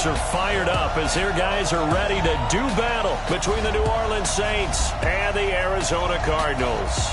fans are fired up as their guys are ready to do battle between the New Orleans Saints and the Arizona Cardinals.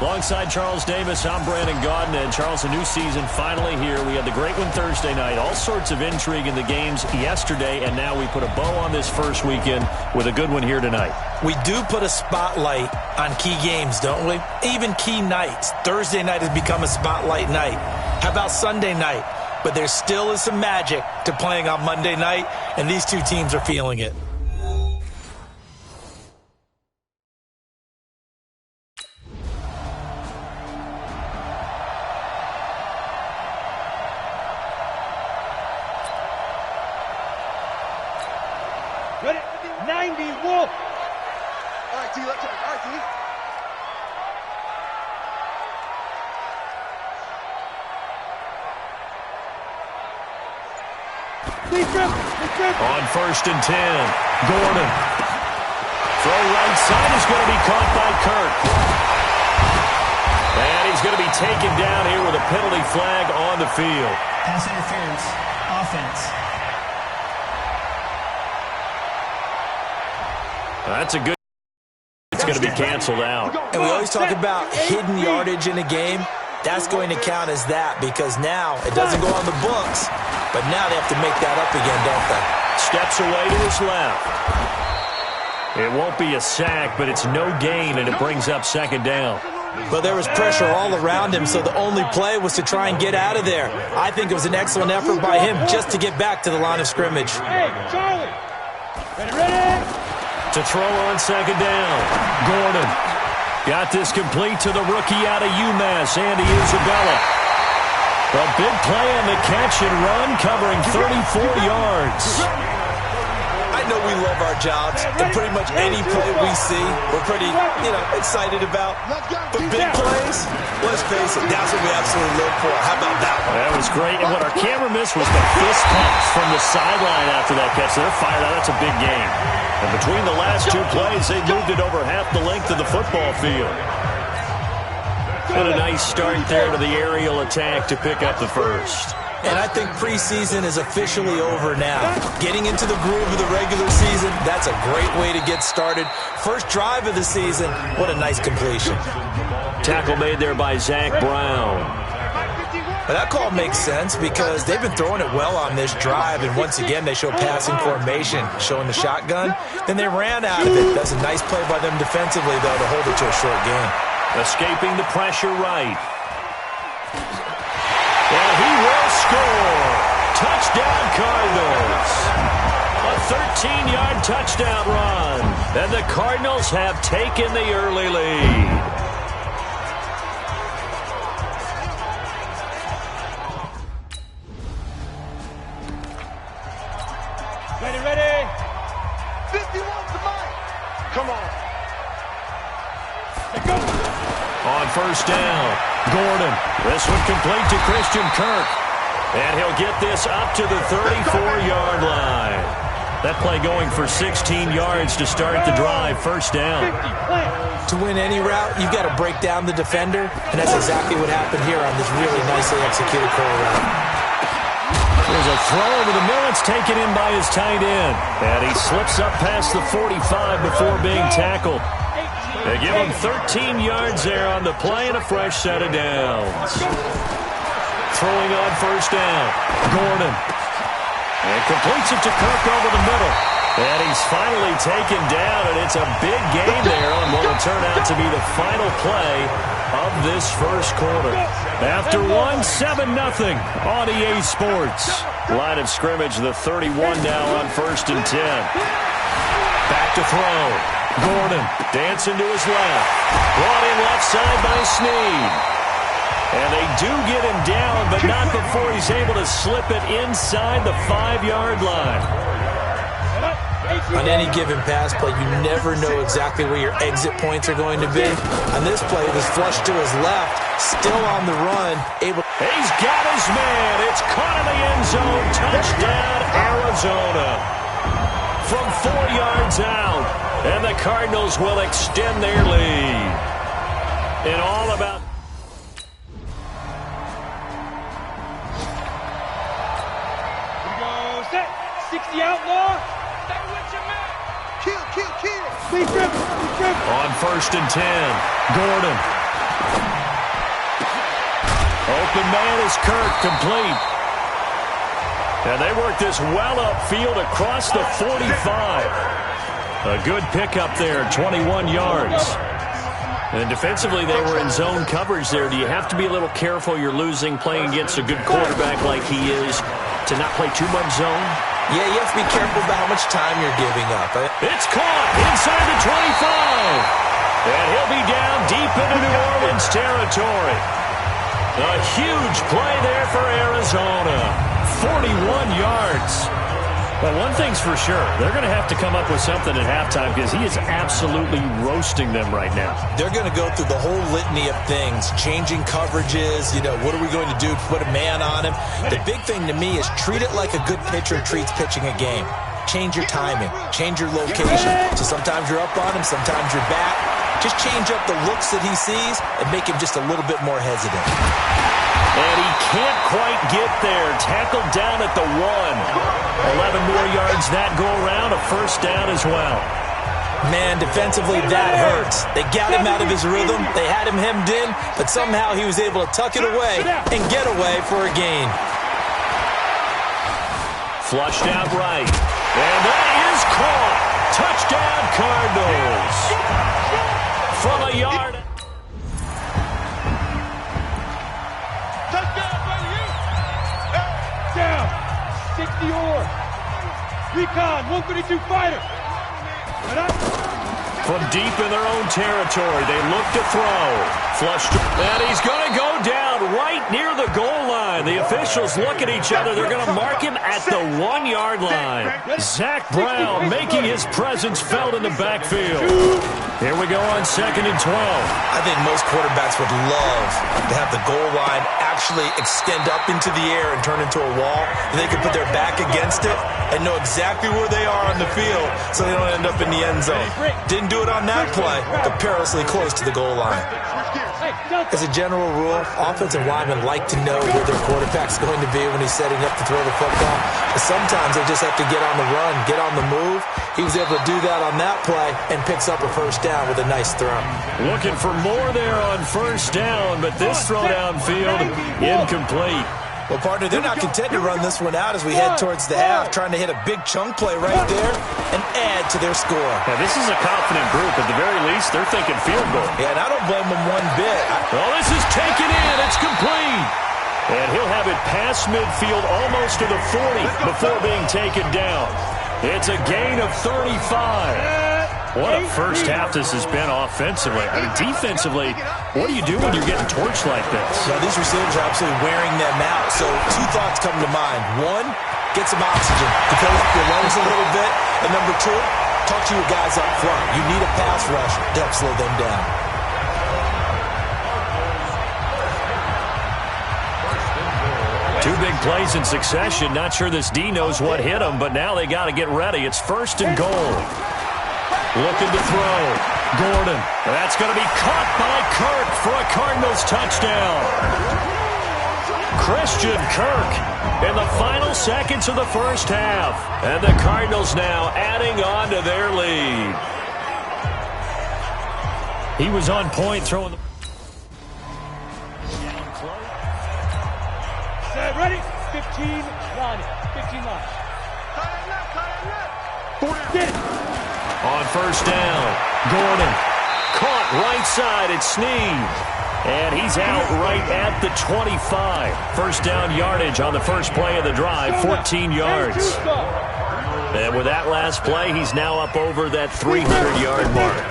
Alongside Charles Davis, I'm Brandon Gaudin. And Charles, a new season finally here. We had the great one Thursday night. All sorts of intrigue in the games yesterday, and now we put a bow on this first weekend with a good one here tonight. We do put a spotlight on key games, don't we? Even key nights. Thursday night has become a spotlight night. How about Sunday night? But there still is some magic to playing on Monday night, and these two teams are feeling it. Ready? 90, Wolf. All right, T, let's go. All right, T. On 1st and 10, Gordon. Throw right side is going to be caught by Kirk. And he's going to be taken down here with a penalty flag on the field. Pass interference, offense. That's a good. It's going to be canceled out. And we always talk about hidden yardage in a game. That's going to count as that because now it doesn't go on the books, but now they have to make that up again, don't they? Steps away to his left. It won't be a sack, but it's no gain, and it brings up 2nd down. But there was pressure all around him, so the only play was to try and get out of there. I think it was an excellent effort by him just to get back to the line of scrimmage. Hey, Charlie. Ready? To throw on 2nd down, Gordon. Got this complete to the rookie out of UMass, Andy Isabella. A big play on the catch and run, covering 34 yards. I know we love our jobs, and pretty much any play we see, we're pretty, excited about. But big plays, let's face it, that's what we absolutely live for. How about that one? That was great, and what our camera missed was the fist pumps from the sideline after that catch. They're fired out. That's a big game. And between the last two plays, they moved it over half the length of the football field. And a nice start there to the aerial attack to pick up the first. And I think preseason is officially over now. Getting into the groove of the regular season, that's a great way to get started. First drive of the season, what a nice completion. Tackle made there by Zach Brown. But that call makes sense because they've been throwing it well on this drive, and once again they show passing formation, showing the shotgun. Then they ran out of it. That's a nice play by them defensively, though, to hold it to a short game. Escaping the pressure right. And he will score. Touchdown, Cardinals. A 13-yard touchdown run. And the Cardinals have taken the early lead. Ready? 51's the mark. Come on. Let's go. On 1st down, Gordon. This one complete to Christian Kirk. And he'll get this up to the 34-yard line. That play going for 16 yards to start the drive. 1st down. To win any route, you've got to break down the defender, and that's exactly what happened here on this really nicely executed curl route. There's a throw over the middle. It's taken in by his tight end. And he slips up past the 45 before being tackled. They give him 13 yards there on the play and a fresh set of downs. Throwing on 1st down, Gordon. And completes it to Kirk over the middle. And he's finally taken down, and it's a big game there on what will turn out to be the final play of this first quarter. After 7-0 on EA Sports. Line of scrimmage, the 31 now on 1st and 10. Back to throw. Gordon dancing to his left. Brought in left side by Snead. And they do get him down, but not before he's able to slip it inside the 5-yard line. On any given pass play, you never know exactly where your exit points are going to be. On this play, it was flushed to his left, still on the run, able. He's got his man. It's caught in the end zone. Touchdown, Arizona. From 4 yards out, and the Cardinals will extend their lead. And all about. the outlaw. Stay with your man. Kill. Be driven. On 1st and 10, Gordon. Open man is Kirk, complete. And they work this well upfield across the 45. A good pickup there, 21 yards. And defensively, they were in zone coverage there. Do you have to be a little careful you're losing playing against a good quarterback like he is to not play too much zone? Yeah, you have to be careful about how much time you're giving up. It's caught inside the 25. And he'll be down deep into New Orleans territory. A huge play there for Arizona. 41 yards. But one thing's for sure, they're going to have to come up with something at halftime because he is absolutely roasting them right now. They're going to go through the whole litany of things, changing coverages, what are we going to do to put a man on him? The big thing to me is treat it like a good pitcher treats pitching a game. Change your timing, change your location. So sometimes you're up on him, sometimes you're back. Just change up the looks that he sees and make him just a little bit more hesitant. And he can't quite get there. Tackled down at the 1. 11 more yards that go around. A first down as well. Man, defensively, that hurts. They got him out of his rhythm. They had him hemmed in, but somehow he was able to tuck it away and get away for a gain. Flushed out right. And that is caught. Touchdown, Cardinals. From a yard. Down. 60 or. Recon, 132 fighter. From deep in their own territory, they look to throw. Flushed. And he's going to go down right near the goal line. The officials look at each other. They're going to mark him at the 1-yard line. Zach Brown making his presence felt in the backfield. Here we go on 2nd and 12. I think most quarterbacks would love to have the goal line actually extend up into the air and turn into a wall, and they can put their back against it and know exactly where they are on the field so they don't end up in the end zone. Didn't do it on that play, but perilously close to the goal line. As a general rule, offensive linemen like to know where their quarterback's going to be when he's setting up to throw the football. But sometimes they just have to get on the run, get on the move. He was able to do that on that play and picks up a first down with a nice throw. Looking for more there on first down, but this throw downfield incomplete. Well, partner, they're not content to run this one out as we head towards the half, trying to hit a big chunk play right there and add to their score. Now, this is a confident group. At the very least, they're thinking field goal. Yeah, and I don't blame them one bit. Well, this is taken in. It's complete. And he'll have it past midfield almost to the 40 before being taken down. It's a gain of 35. What a first half this has been offensively. I mean, defensively, what do you do when you're getting torched like this? Yeah, these receivers are absolutely wearing them out. So 2 thoughts come to mind. 1, get some oxygen to fill up your lungs a little bit. And number 2, talk to your guys up front. You need a pass rush to help slow them down. Two big plays in succession. Not sure this D knows what hit him, but now they got to get ready. It's 1st and goal. Looking to throw. Gordon. That's going to be caught by Kirk for a Cardinals touchdown. Christian Kirk in the final seconds of the first half. And the Cardinals now adding on to their lead. He was on point throwing the... Set, ready? 15 line. 15 line. Get it. On first down, Gordon caught right side at Snead. And he's out right at the 25. First down yardage on the first play of the drive, 14 yards. And with that last play, he's now up over that 300-yard mark.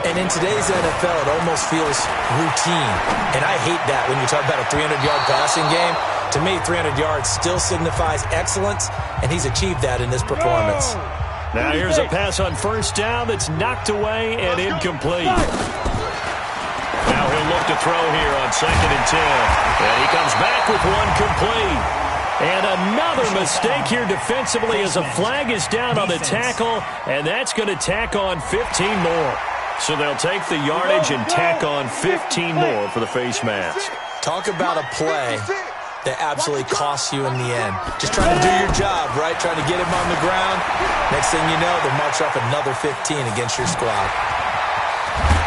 And in today's NFL, it almost feels routine. And I hate that when you talk about a 300-yard passing game. To me, 300 yards still signifies excellence, and he's achieved that in this performance. Now here's a pass on first down that's knocked away and incomplete. Now he'll look to throw here on 2nd and 10. And he comes back with one complete. And another mistake here defensively as a flag is down on the tackle, and that's going to tack on 15 more. So they'll take the yardage and tack on 15 more for the face mask. Talk about a play that absolutely costs you in the end. Just trying to do your job, right? Trying to get him on the ground. Next thing you know, they'll march off another 15 against your squad.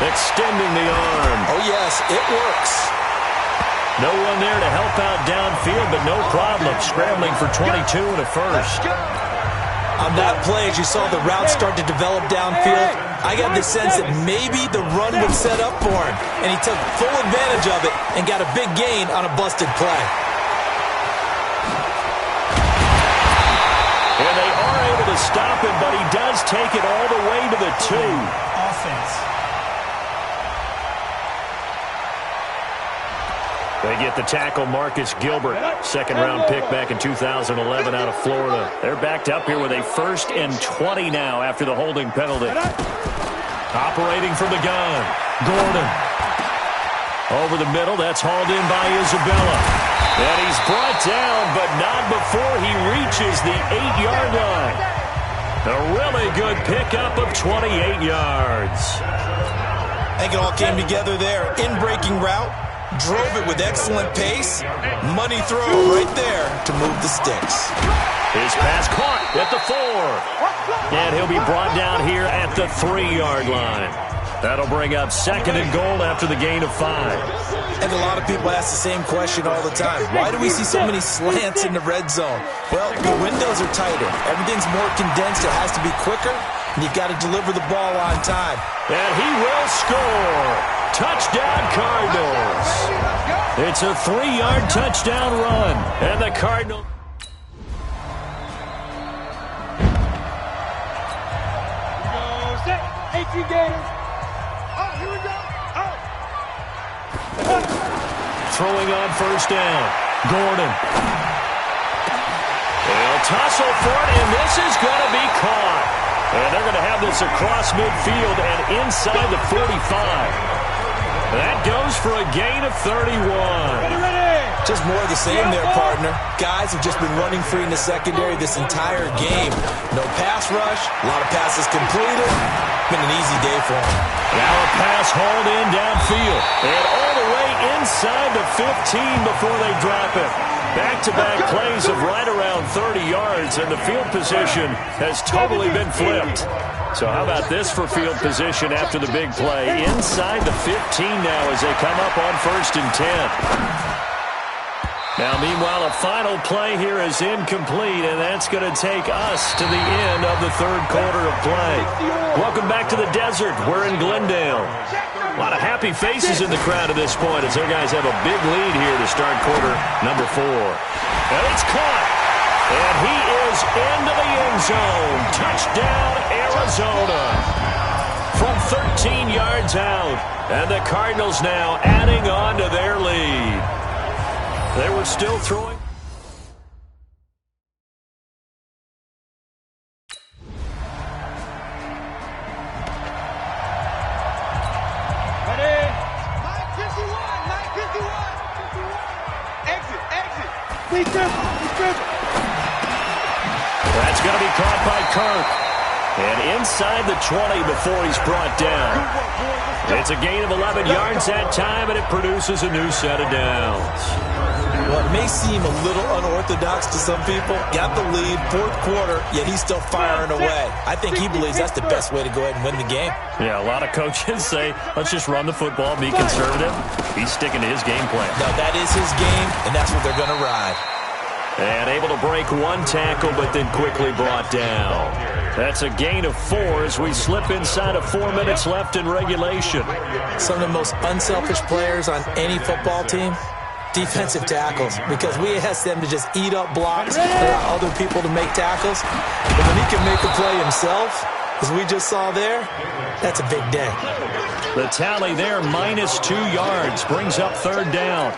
Extending the arm. Oh, yes, it works. No one there to help out downfield, but no problem. Scrambling for 22 and a first. On that play, as you saw the route start to develop downfield, I got the sense that maybe the run would set up for him, and he took full advantage of it and got a big gain on a busted play. And they are able to stop him, but he does take it all the way to the 2. Offense. They get the tackle, Marcus Gilbert, second-round pick back in 2011 out of Florida. They're backed up here with a 1st and 20 now after the holding penalty. Operating from the gun, Gordon. Over the middle, that's hauled in by Isabella. And he's brought down, but not before he reaches the 8-yard line. A really good pickup of 28 yards. I think it all came together there. In-breaking route. Drove it with excellent pace. Money throw right there to move the sticks. His pass caught at the 4. And he'll be brought down here at the 3-yard line. That'll bring up 2nd and goal after the gain of 5. And a lot of people ask the same question all the time. Why do we see so many slants in the red zone? Well, the windows are tighter. Everything's more condensed. It has to be quicker. And you've got to deliver the ball on time. And he will score. Touchdown, Cardinals. It's a 3-yard touchdown run. And the Cardinals. Set. 18 Gators. Oh, here we go. Oh. Throwing on 1st down. Gordon. They'll tussle for it, and this is going to be caught. And they're going to have this across midfield and inside the 45. That goes for a gain of 31. Just more of the same there, partner. Guys have just been running free in the secondary this entire game. No pass rush, a lot of passes completed. Been an easy day for them. Now a pass hauled in downfield. And all the way inside the 15 before they drop it. Back-to-back plays of right around 30 yards, and the field position has totally been flipped. So how about this for field position after the big play? Inside the 15 now as they come up on 1st and 10. Now, meanwhile, a final play here is incomplete, and that's going to take us to the end of the 3rd quarter of play. Welcome back to the desert. We're in Glendale. A lot of happy faces in the crowd at this point as their guys have a big lead here to start quarter number 4. And it's caught. And he is into the end zone. Touchdown, Arizona. From 13 yards out. And the Cardinals now adding on to their lead. They were still throwing. Ready? 951. Exit. Be careful. That's going to be caught by Kirk. And inside the 20 before he's brought down. It's a gain of 11 yards that time, and it produces a new set of downs. Well, it may seem a little unorthodox to some people. Got the lead, 4th quarter, yet he's still firing away. I think he believes that's the best way to go ahead and win the game. Yeah, a lot of coaches say, let's just run the football, be conservative. He's sticking to his game plan. No, that is his game, and that's what they're going to ride. And able to break one tackle, but then quickly brought down. That's a gain of 4 as we slip inside of 4 minutes left in regulation. Some of the most unselfish players on any football team, defensive tackles, because we ask them to just eat up blocks, allow other people to make tackles. But when he can make a play himself, as we just saw there, that's a big day. The tally there, -2 yards, brings up 3rd down.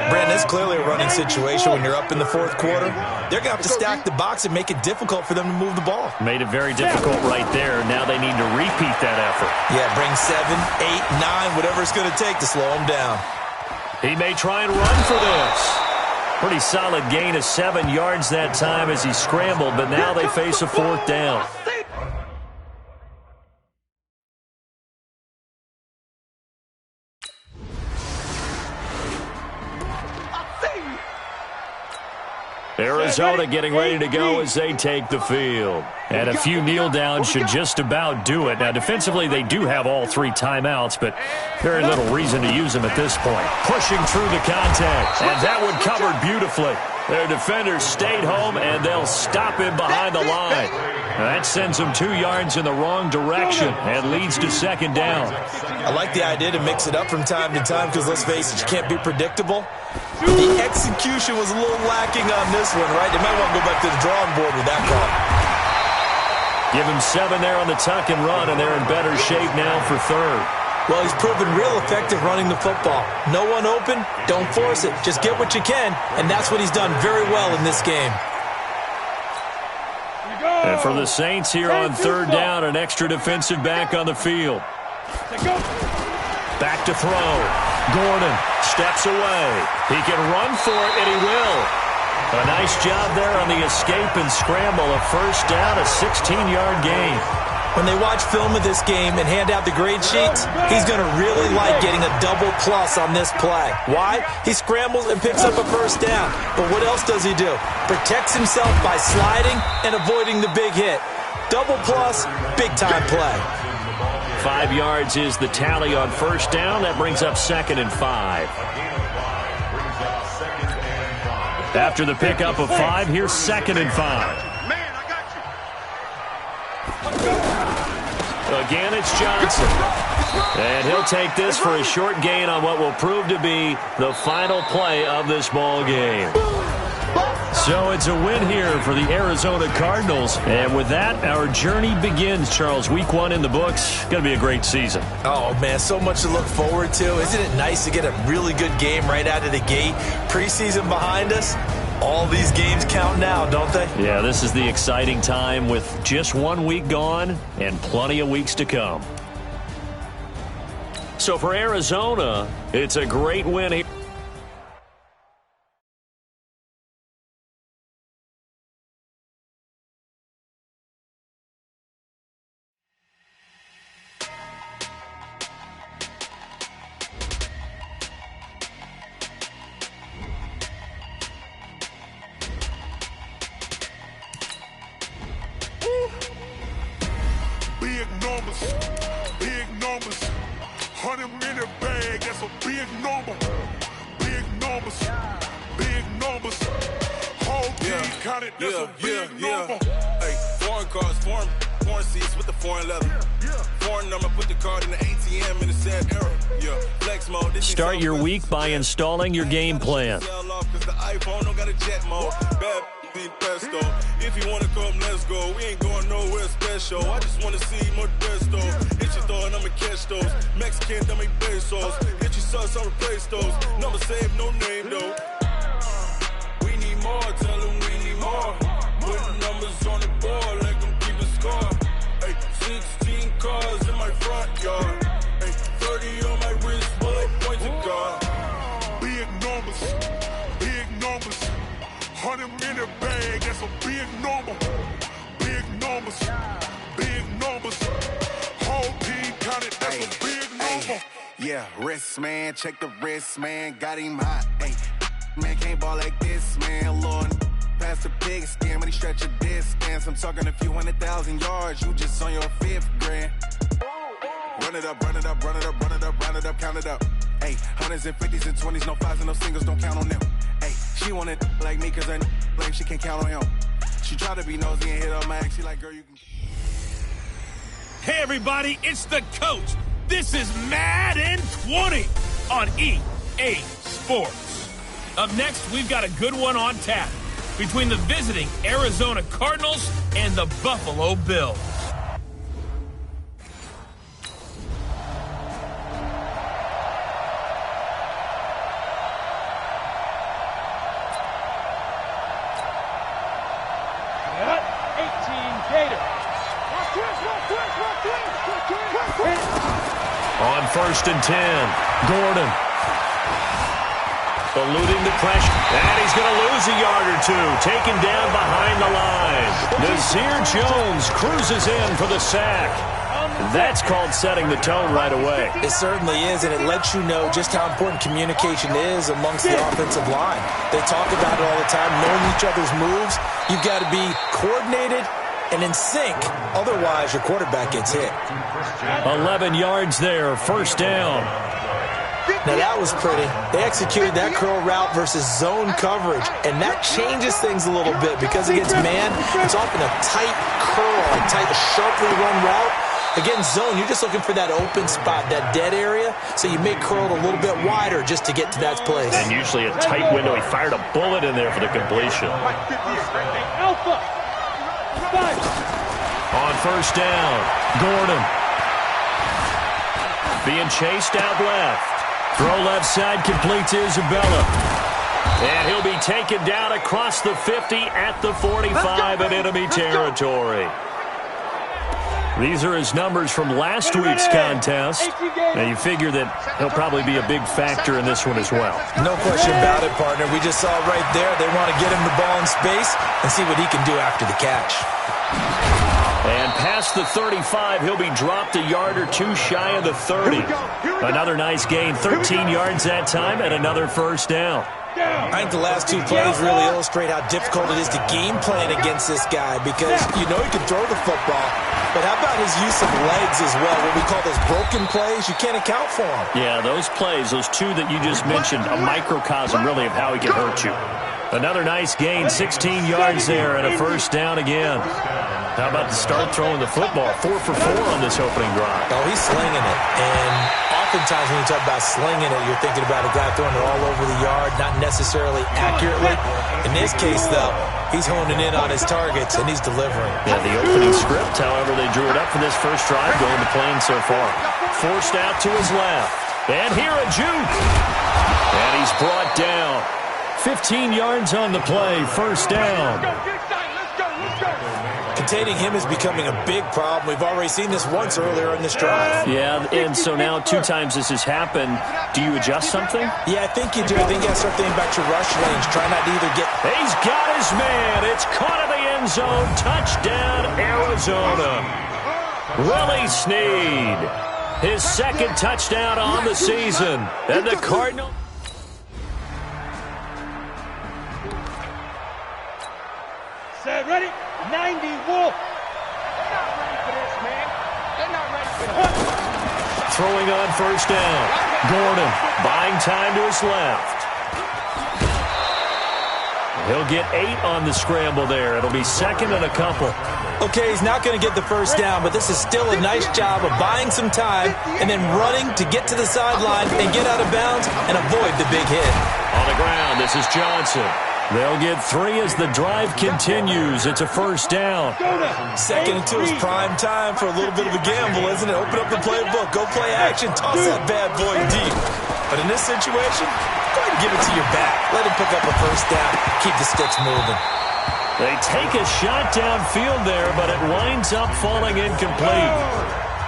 Brandon, it's clearly a running situation when you're up in the 4th quarter. They're going to have to stack the box and make it difficult for them to move the ball. Made it very difficult right there. Now they need to repeat that effort. Yeah, bring 7, 8, 9, whatever it's going to take to slow them down. He may try and run for this. Pretty solid gain of 7 yards that time as he scrambled, but now they face a 4th down. Arizona getting ready to go as they take the field. And a few kneel downs should just about do it. Now, defensively, they do have all 3 timeouts, but very little reason to use them at this point. Pushing through the contact, and that one covered beautifully. Their defenders stayed home, and they'll stop him behind the line. That sends him 2 yards in the wrong direction and leads to second down. I like the idea to mix it up from time to time because, let's face it, you can't be predictable. The execution was a little lacking on this one, right? They might want to go back to the drawing board with that call. Give him 7 there on the tuck and run, and they're in better shape now for third. Well, he's proven real effective running the football. No one open, don't force it. Just get what you can, and that's what he's done very well in this game. And for the Saints here on third down, an extra defensive back on the field. Back to throw. Gordon steps away. He can run for it, and he will. A nice job there on the escape and scramble. A first down, a 16-yard gain. When they watch film of this game and hand out the grade sheets, he's going to really like getting a double plus on this play. Why? He scrambles and picks up a first down. But what else does he do? Protects himself by sliding and avoiding the big hit. Double plus, big-time play. 5 yards is the tally on first down. That brings up 2nd and 5. After the pickup of 5, here's 2nd and 5. Again, it's Johnson. And he'll take this for a short gain on what will prove to be the final play of this ball game. So it's a win here for the Arizona Cardinals. And with that, our journey begins, Charles. Week 1 in the books. Going to be a great season. Oh, man, so much to look forward to. Isn't it nice to get a really good game right out of the gate? Preseason behind us. All these games count now, don't they? Yeah, this is the exciting time with just 1 week gone and plenty of weeks to come. So for Arizona, it's a great win here. Big numbers, 100-minute bag, that's a big number. Big numbers, whole team counted, that's a big number. Hey, foreign cars, foreign seats with the foreign leather. Foreign number, put the card in the ATM in the sad era. Yeah, flex mode. Start your week by installing your game plan. If you wanna come, let's go. We ain't going nowhere special. I just wanna see more Modesto. Hit your throw and I'ma catch those. Mexican, dummy pesos. Hit your sauce, I'll replace those. Number save, no name though. We need more, tell them we need more. Put numbers on the board, let them keep a score. Hey, 16 cars in my front yard. Hey, 30 on my wrist, bullet points of God. Big numbers, 100-minute bag, that's a big number. Big numbers, whole team counted, that's a big number. Yeah, wrist, man, check the wrist, man, got him hot, ayy. Man, can't ball like this, man, Lord. Past the pig skin, when he stretch a distance. I'm talking a few 100,000 yards, you just on your 5th grand. Run it up, count it up. Ayy, 100s and 50s and 20s, no 5s and no singles, don't count on them. Ayy, she want it like me, cause her blame, she can't count on him. She try to be nosy and hit up my ex, she like, girl, you can... Hey, everybody, it's the coach. This is Madden 20 on EA Sports. Up next, we've got a good one on tap between the visiting Arizona Cardinals and the Buffalo Bills. On 1st and 10, Gordon eluding the pressure, and he's going to lose a yard or two, taken down behind the line. Nazir Jones cruises in for the sack. That's called setting the tone right away. It certainly is, and it lets you know just how important communication is amongst the offensive line. They talk about it all the time, knowing each other's moves. You've got to be coordinated and in sync. Otherwise, your quarterback gets hit. 11 yards there, first down. Now, that was pretty. They executed that curl route versus zone coverage, and that changes things a little bit because against man, it's often a tight curl, a tight, sharply run route. Against zone, you're just looking for that open spot, that dead area, so you may curl it a little bit wider just to get to that place. And usually a tight window. He fired a bullet in there for the completion. On first down, Gordon. Being chased out left. Throw left side, complete to Isabella. And he'll be taken down across the 50 at the 45 in enemy territory. These are his numbers from last week's contest. Now, you figure that he'll probably be a big factor in this one as well. No question about it, partner. We just saw right there they want to get him the ball in space and see what he can do after the catch. And past the 35, he'll be dropped a yard or two shy of the 30. Another nice gain, 13 yards that time, and another first down. I think the last two plays really illustrate how difficult it is to game plan against this guy because you know he can throw the football, but how about his use of legs as well? What we call those broken plays, you can't account for them. Yeah, those plays, those two that you just mentioned, a microcosm really of how he can hurt you. Another nice gain, 16 yards there, and a first down again. How about to start throwing the football? 4 for 4 on this opening drive. Oh, he's slinging it. And oftentimes when you talk about slinging it, you're thinking about a guy throwing it all over the yard, not necessarily accurately. In this case, though, he's honing in on his targets, and he's delivering. Yeah, the opening script, however, they drew it up for this first drive, going to plan so far. Forced out to his left. And here a juke. And he's brought down. 15 yards on the play, first down. Containing him is becoming a big problem. We've already seen this once earlier in this drive. Yeah, and so now 2 times this has happened. Do you adjust something? Yeah, I think you do. I think you got to start thinking about your rush lanes. Try not to either get... He's got his man. It's caught in the end zone. Touchdown, Arizona. Willie Snead. His second touchdown on the season. And the Cardinals... Set, ready? 90 Wolf. They're not ready for this, man. They're not ready for this. Throwing on first down. Gordon buying time to his left. He'll get 8 on the scramble there. It'll be second and a couple. Okay, he's not going to get the first down, but this is still a nice job of buying some time and then running to get to the sideline and get out of bounds and avoid the big hit. On the ground, this is Johnson. They'll get 3 as the drive continues. It's a first down. Second and 2 is prime time for a little bit of a gamble, isn't it? Open up the playbook. Go play action. Toss that bad boy deep. But in this situation, go ahead and give it to your back. Let him pick up a first down. Keep the sticks moving. They take a shot downfield there, but it winds up falling incomplete.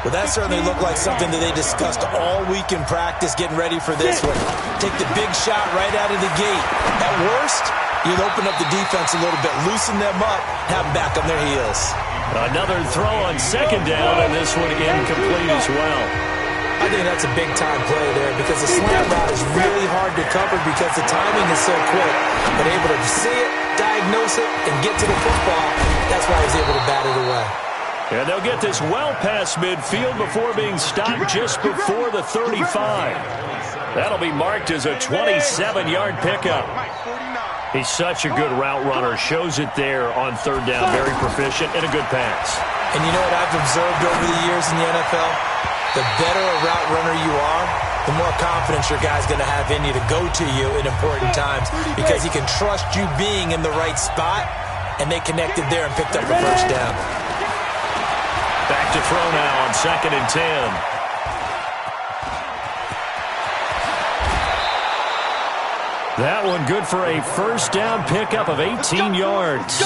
Well, that certainly looked like something that they discussed all week in practice, getting ready for this one. Take the big shot right out of the gate. At worst, you'll open up the defense a little bit, loosen them up, have them back on their heels. Another throw on second down, and this one incomplete as well. I think that's a big-time play there because the slant route is really hard to cover because the timing is so quick. But able to see it, diagnose it, and get to the football, that's why he was able to bat it away. And they'll get this well past midfield before being stopped just before the 35. That'll be marked as a 27-yard pickup. He's such a good route runner. Shows it there on third down. Very proficient and a good pass. And you know what I've observed over the years in the NFL? The better a route runner you are, the more confidence your guy's going to have in you to go to you in important times because he can trust you being in the right spot, and they connected there and picked up a first down. Back to throw now on second and 10. That one good for a first down pickup of 18 yards.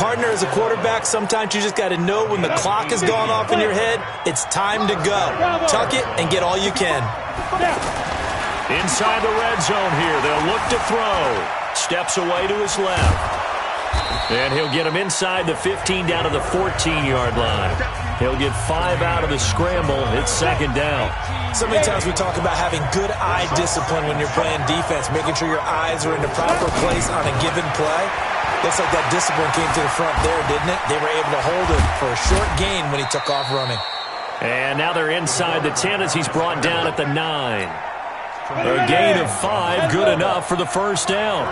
Partner, as a quarterback, sometimes you just got to know when the clock has gone off in your head, it's time to go. Tuck it and get all you can. Inside the red zone here. They'll look to throw. Steps away to his left. And he'll get him inside the 15 down to the 14-yard line. He'll get 5 out of the scramble. It's second down. So many times we talk about having good eye discipline when you're playing defense, making sure your eyes are in the proper place on a given play. Looks like that discipline came to the front there, didn't it? They were able to hold him for a short gain when he took off running. And now they're inside the 10 as he's brought down at the 9. A gain of 5, good enough for the first down.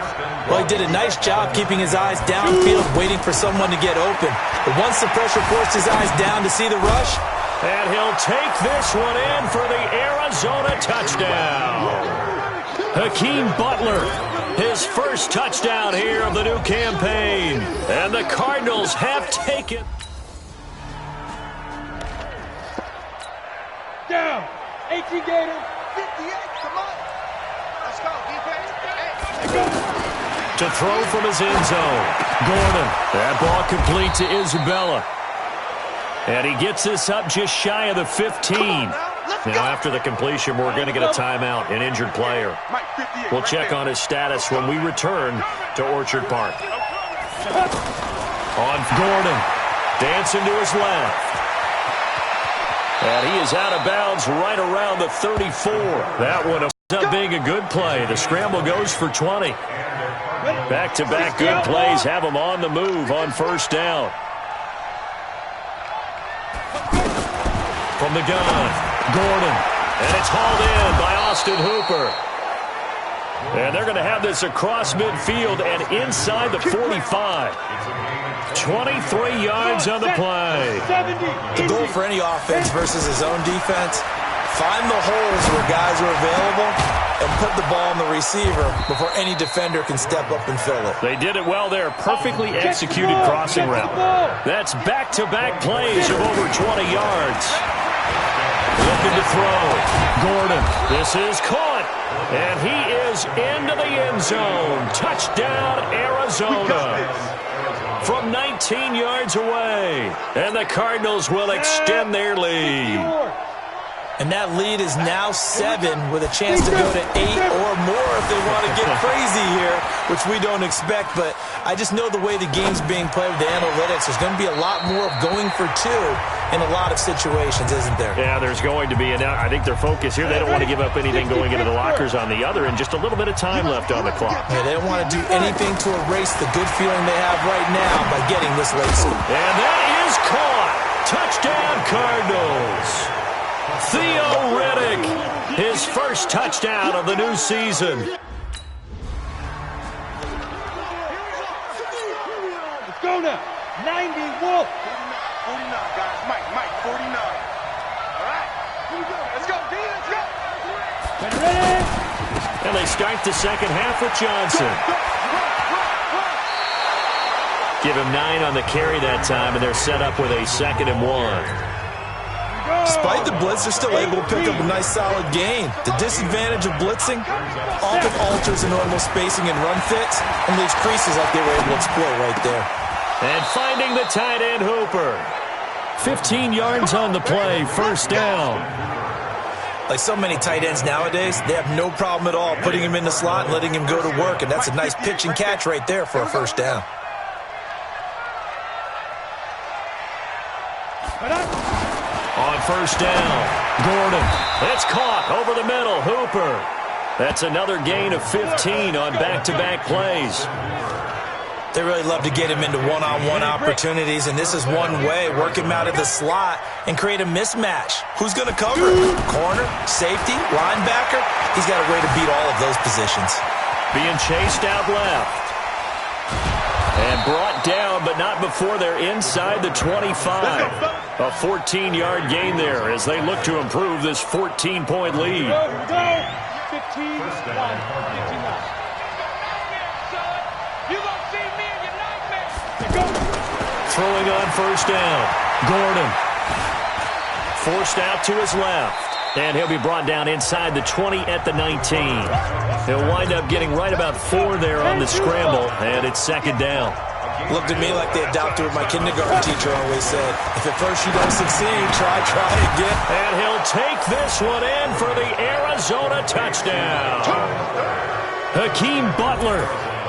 Well, he did a nice job keeping his eyes downfield, waiting for someone to get open. But once the pressure forced his eyes down to see the rush. And he'll take this one in for the Arizona touchdown. Hakeem Butler, his first touchdown here of the new campaign. And the Cardinals have taken. Down. 18 Gators. 58. Come on. Let's go, defense. Hey. To throw from his end zone. Gordon. That ball complete to Isabella. And he gets this up just shy of the 15. Now, after the completion, we're going to get a timeout, an injured player. We'll check on his status when we return to Orchard Park. On Gordon. Dancing to his left. And he is out of bounds right around the 34. That one ends up being a good play. The scramble goes for 20. Back-to-back good plays have him on the move on first down. From the gun, Gordon. And it's hauled in by Austin Hooper. And they're going to have this across midfield and inside the 45. 23 yards on the play. The goal for any offense versus his own defense, find the holes where guys are available and put the ball on the receiver before any defender can step up and fill it. They did it well there. Perfectly executed crossing route. That's back-to-back plays of over 20 yards. Looking to throw. Gordon. This is caught. And he is into the end zone. Touchdown, Arizona. From 19 yards away. And the Cardinals will extend their lead. And that lead is now 7 with a chance to go to 8 or more if they want to get crazy here, which we don't expect. But I just know the way the game's being played with the analytics, there's going to be a lot more of going for 2 in a lot of situations, isn't there? Yeah, there's going to be. And I think their focus here, they don't want to give up anything going into the lockers on the other, and just a little bit of time left on the clock. Yeah, they don't want to do anything to erase the good feeling they have right now by getting this late score. And that is caught. Touchdown, Cardinals. Theo Riddick, his first touchdown of the new season. Let's go now. 90 Wolf. 49, guys. Mike, 49. All right. Here we go. Let's go, D. Let's go. Ready? And they start the second half with Johnson. Give him 9 on the carry that time, and they're set up with a 2nd and 1. Despite the blitz, they're still able to pick up a nice solid gain. The disadvantage of blitzing often alters the normal spacing and run fits and leaves creases like they were able to exploit right there. And finding the tight end, Hooper. 15 yards on the play, first down. Like so many tight ends nowadays, they have no problem at all putting him in the slot and letting him go to work, and that's a nice pitch and catch right there for a first down. On first down, Gordon. It's caught over the middle, Hooper. That's another gain of 15 on back-to-back plays. They really love to get him into one-on-one opportunities, and this is one way. Work him out of the slot and create a mismatch. Who's going to cover him? Corner, safety, linebacker? He's got a way to beat all of those positions. Being chased out left. And brought down, but not before they're inside the 25. A 14-yard gain there as they look to improve this 14-point lead. Go. 15, 1, 59. Throwing on first down. Gordon. Forced out to his left. And he'll be brought down inside the 20 at the 19. He'll wind up getting right about 4 there on the scramble, and it's second down. Looked at me like they adopted what my kindergarten teacher always said. If at first you don't succeed, try again. And he'll take this one in for the Arizona touchdown. Hakeem Butler,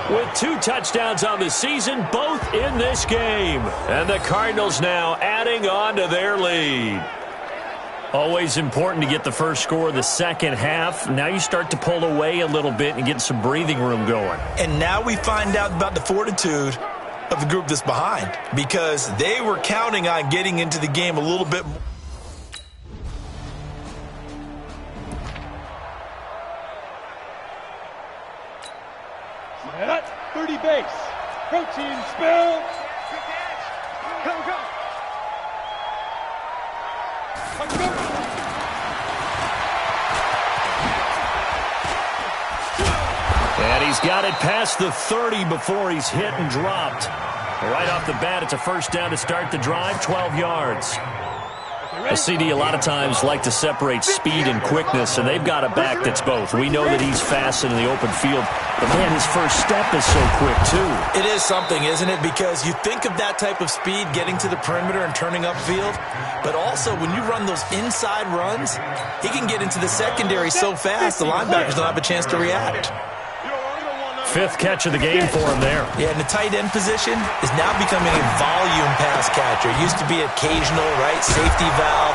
with 2 touchdowns on the season, both in this game. And the Cardinals now adding on to their lead. Always important to get the first score of the second half. Now you start to pull away a little bit and get some breathing room going. And now we find out about the fortitude of the group that's behind, because they were counting on getting into the game a little bit more. That's 30 base. Protein spill. Come, come. And he's got it past the 30 before he's hit and dropped. Right off the bat, it's a first down to start the drive, 12 yards. A CD a lot of times like to separate speed and quickness, and they've got a back that's both. We know that he's fast in the open field, but man, his first step is so quick too. It is something, isn't it? Because you think of that type of speed getting to the perimeter and turning upfield, but also when you run those inside runs, he can get into the secondary so fast the linebackers don't have a chance to react. 5th catch of the game for him there. Yeah, and the tight end position is now becoming a volume pass catcher. It used to be occasional, right? Safety valve,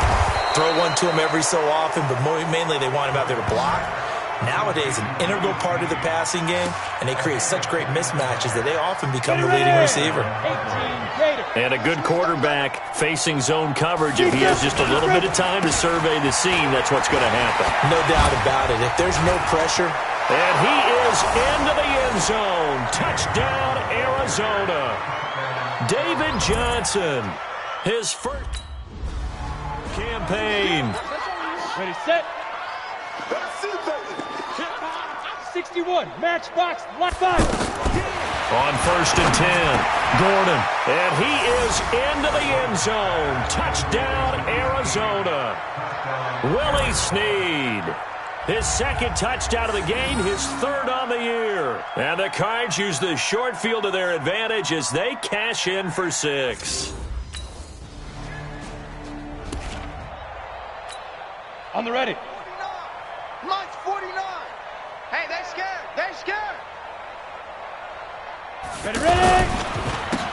throw one to him every so often, but mainly they want him out there to block. Nowadays, an integral part of the passing game, and they create such great mismatches that they often become the leading receiver. And a good quarterback facing zone coverage. If he has just a little bit of time to survey the scene, that's what's going to happen. No doubt about it. If there's no pressure. And he is into the end zone. Touchdown, Arizona. David Johnson, his first campaign. Ready, set. 61, matchbox, left side. On 1st and 10, Gordon. And he is into the end zone. Touchdown, Arizona. Willie Snead. His 2nd touchdown of the game, his 3rd on the year. And the Cards use the short field to their advantage as they cash in for 6. On the ready. 49. Mike's 49. Hey, they're scared. They're scared. Ready, ready.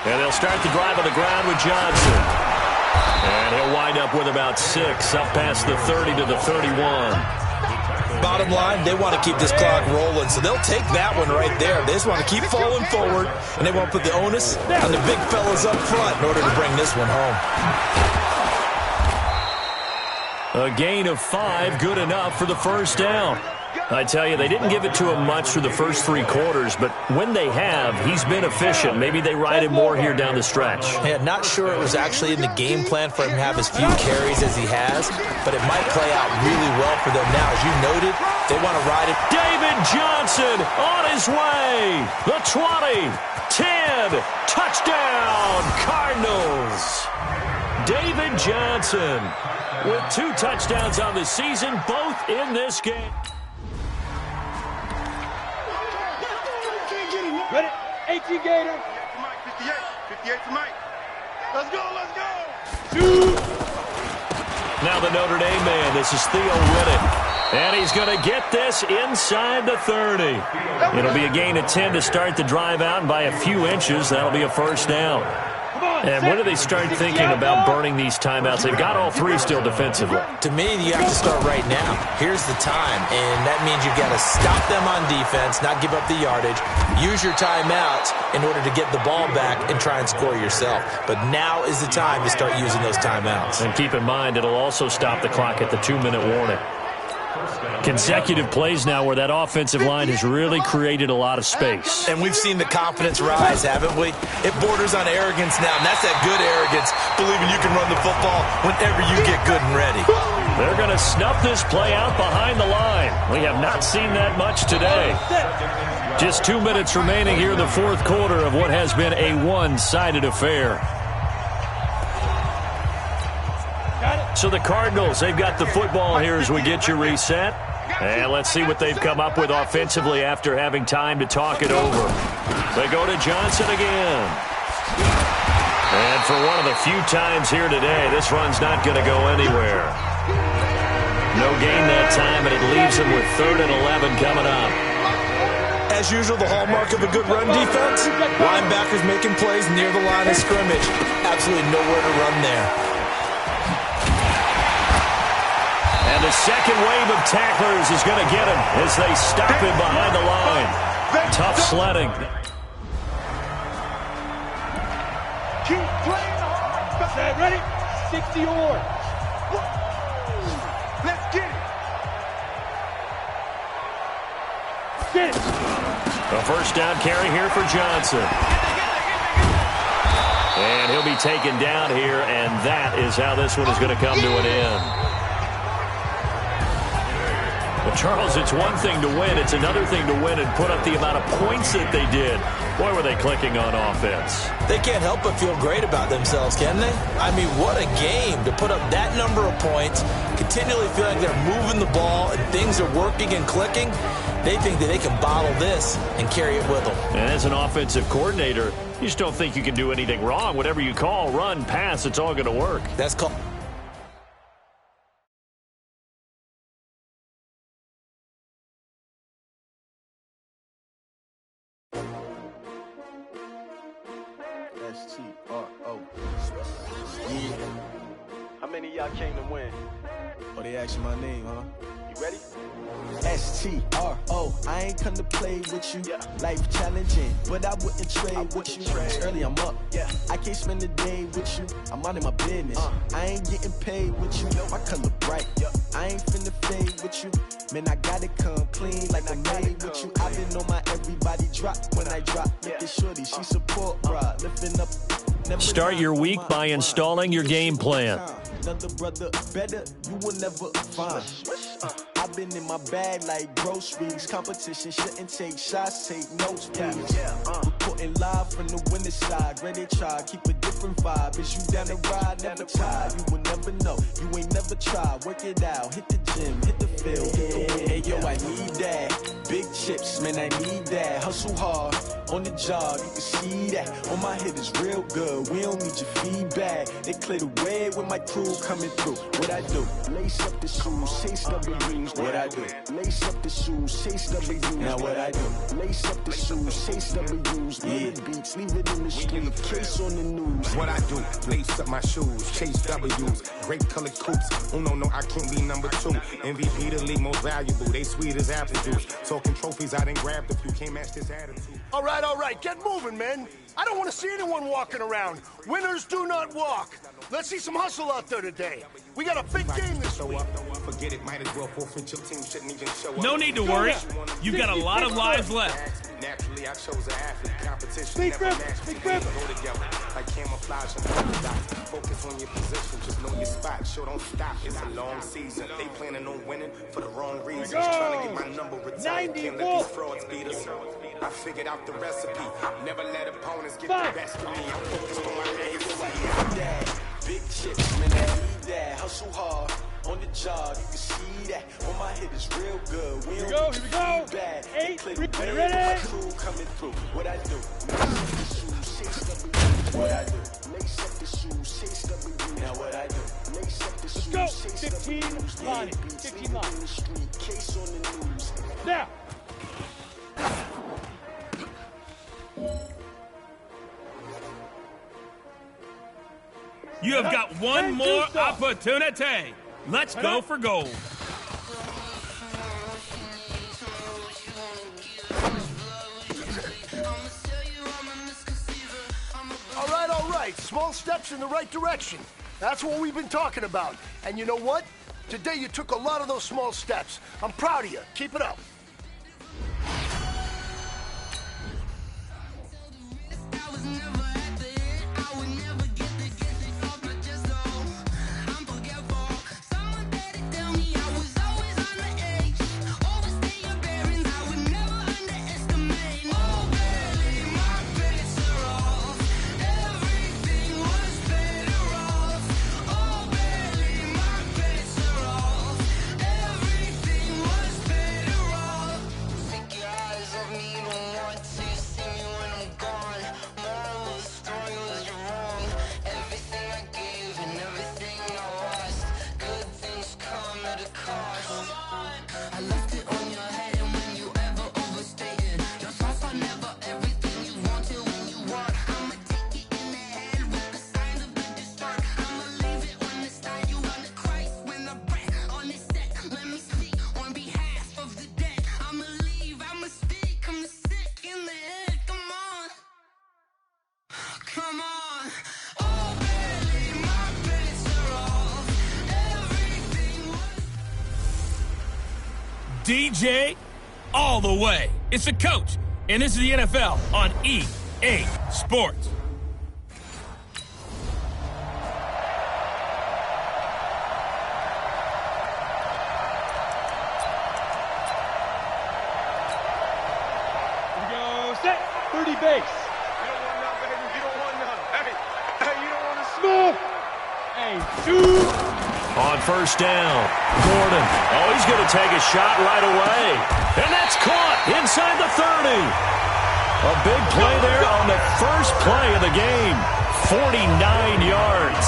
And they'll start the drive on the ground with Johnson. And he'll wind up with about 6, up past the 30 to the 31. Bottom line, they want to keep this clock rolling, so they'll take that one right there. They just want to keep falling forward, and they want to put the onus on the big fellas up front in order to bring this one home. A gain of 5, good enough for the first down. I tell you, they didn't give it to him much for the first 3 quarters, but when they have, he's been efficient. Maybe they ride him more here down the stretch. Yeah, not sure it was actually in the game plan for him to have as few carries as he has, but it might play out really well for them now. As you noted, they want to ride it. David Johnson on his way. The 20, 10, touchdown, Cardinals. David Johnson with 2 touchdowns on the season, both in this game. Ready, 18 Gator. 58. 58 for Mike. Let's go, let's go. 2. Now the Notre Dame man, this is Theo Riddick. And he's going to get this inside the 30. It'll be a gain of 10 to start the drive out, and by a few inches, that'll be a first down. And when do they start thinking about burning these timeouts? They've got all 3 still defensively. To me, you have to start right now. Here's the time, and that means you've got to stop them on defense, not give up the yardage, use your timeouts in order to get the ball back and try and score yourself. But now is the time to start using those timeouts. And keep in mind, it'll also stop the clock at the 2-minute warning. Consecutive plays now where that offensive line has really created a lot of space. And we've seen the confidence rise, haven't we? It borders on arrogance now, and that's that good arrogance, believing you can run the football whenever you get good and ready. They're going to snuff this play out behind the line. We have not seen that much today. Just 2 minutes remaining here in the 4th quarter of what has been a one-sided affair. So the Cardinals, they've got the football here as we get you reset. And let's see what they've come up with offensively after having time to talk it over. They go to Johnson again. And for one of the few times here today, this run's not going to go anywhere. No gain that time, and it leaves them with 3rd and 11 coming up. As usual, the hallmark of a good run defense, linebackers making plays near the line of scrimmage. Absolutely nowhere to run there. And the second wave of tacklers is going to get him as they stop him behind the line. Tough sledding. Keep playing hard. Set, ready? 60 or. Let's get it. Get it. A first down carry here for Johnson. And he'll be taken down here, and that is how this one is going to come to an end. Well, Charles, it's one thing to win. It's another thing to win and put up the amount of points that they did. Boy, were they clicking on offense. They can't help but feel great about themselves, can they? I mean, what a game to put up that number of points, continually feel like they're moving the ball and things are working and clicking. They think that they can bottle this and carry it with them. And as an offensive coordinator, you just don't think you can do anything wrong. Whatever you call, run, pass, it's all going to work. That's called... S-T-R-O. Yeah. How many of y'all came to win? Oh, they asked you my name, huh? You ready? S-T-R-O. I ain't come to play with you. Yeah. Life challenging, but I wouldn't trade with you. It's early, I'm up. Yeah. I can't spend the day with you. I'm out of my business. I ain't getting paid with you. My color bright. Yeah. I ain't finna fade with you. Man, I gotta come clean like I made with you. I've been on my everybody drop when I drop. Look at shorty, she support, bruh. Lifting up. Start your week by installing your game plan. Another brother better, you will never find. I've been in my bag like groceries. Competition shouldn't take shots, take notes, please. Reporting live from the winning side. Ready to try, keep a different vibe. Is you down the ride, never tired. You will never know, you ain't never tried. Work it out, hit the gym, hit the field. Hey yo, I need that. Big chips, man, I need that. Hustle hard, on the job, you can see that. On my head is real good, we don't need your feedback. They clear the way with my crew coming through. What I do? Lace up the shoes, chase W's. What I do? Lace up the shoes, chase W's. Now what I do? Lace up the shoes, chase W's. Yeah. Beats, leave it in the street, case on the news. What I do? Lace up my shoes, chase W's. Grape colored coops. Oh no, I can't be number 2. MVP the league most valuable. They sweet as apple juice. Talking trophies, I done grabbed a few. Can't match this attitude. All right, get moving, man. I don't want to see anyone walking around. Winners do not walk. Let's see some hustle out there today. We got a big game this week. Forget it, might as well forfeit your team, shouldn't even show up. No need to worry. You've got a lot of lives left. Naturally, I chose an athlete. Competition never matched. Go together like camouflage and focus on your position. Just know your spot. Sure, don't stop. It's a long season. They planning on winning for the wrong reasons. Trying to get my number retired. Can't let these frauds beat us. I figured out the recipe. Never let opponents get the best of me. I'm focused on my legacy. Big chips, man, I need that. Hustle hard. On the job, you can see that. On my head is real good. We don't here we go. Bad. 8, ready. My crew coming through. What I do? What I do? Lace up the shoes, chase W. Now what I do? Lace up the shoes, chase W. 15 line. 15 line. Case on the news. Now. You have got one more opportunity. Let's go for gold. All right. Small steps in the right direction. That's what we've been talking about. And you know what? Today you took a lot of those small steps. I'm proud of you. Keep it up. DJ all the way. It's the coach, and this is the NFL on EA Sports. Here we go, set, 30 base. You don't want none, baby. You don't want none. Hey, you don't want to Smooth. Hey, shoot. On first down, Gordon. Oh, he's going to take a shot right away. And that's caught inside the 30. A big play there on the first play of the game. 49 yards.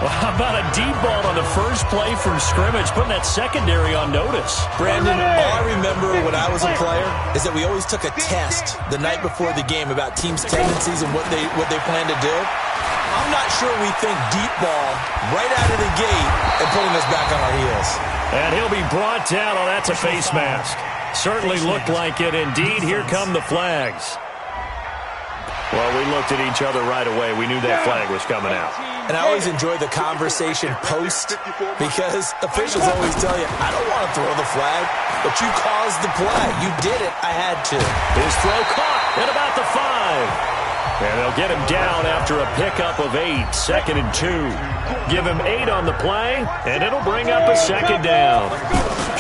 Well, how about a deep ball on the first play from scrimmage, putting that secondary on notice? Brandon, all I remember when I was a player is that we always took a test the night before the game about teams' tendencies and what they plan to do. I'm not sure we think deep ball right out of the gate and putting us back on our heels. And he'll be brought down. Oh, that's a face mask. Certainly looked like it. Indeed, here come the flags. Well, we looked at each other right away. We knew that flag was coming out. And I always enjoy the conversation post because officials always tell you, I don't want to throw the flag, but you caused the play. You did it. I had to. His throw caught at about the 5. And they'll get him down after a pickup of 8, 2nd and 2. Give him 8 on the play, and it'll bring up a second down.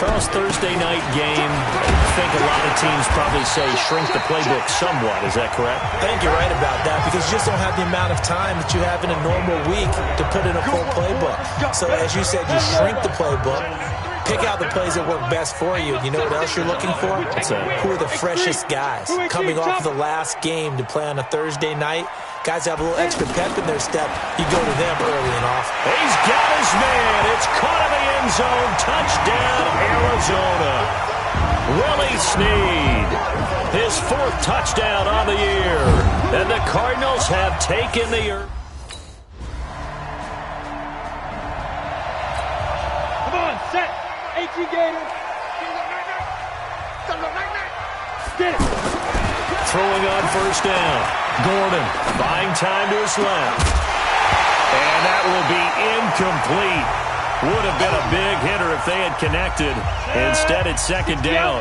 Charles, Thursday night game, I think a lot of teams probably say shrink the playbook somewhat. Is that correct? I think you're right about that because you just don't have the amount of time that you have in a normal week to put in a full playbook. So as you said, you shrink the playbook. Pick out the plays that work best for you. You know what else you're looking for? Who are the freshest guys coming off the last game to play on a Thursday night? Guys have a little extra pep in their step. You go to them early and often. He's got his man. It's caught in the end zone. Touchdown, Arizona. Willie Snead. His 4th touchdown on the year. And the Cardinals have taken the earth. Come on, set. 18 Gators. Get it. Throwing on first down. Gordon buying time to his left. And that will be incomplete. Would have been a big hitter if they had connected. Instead, it's second down.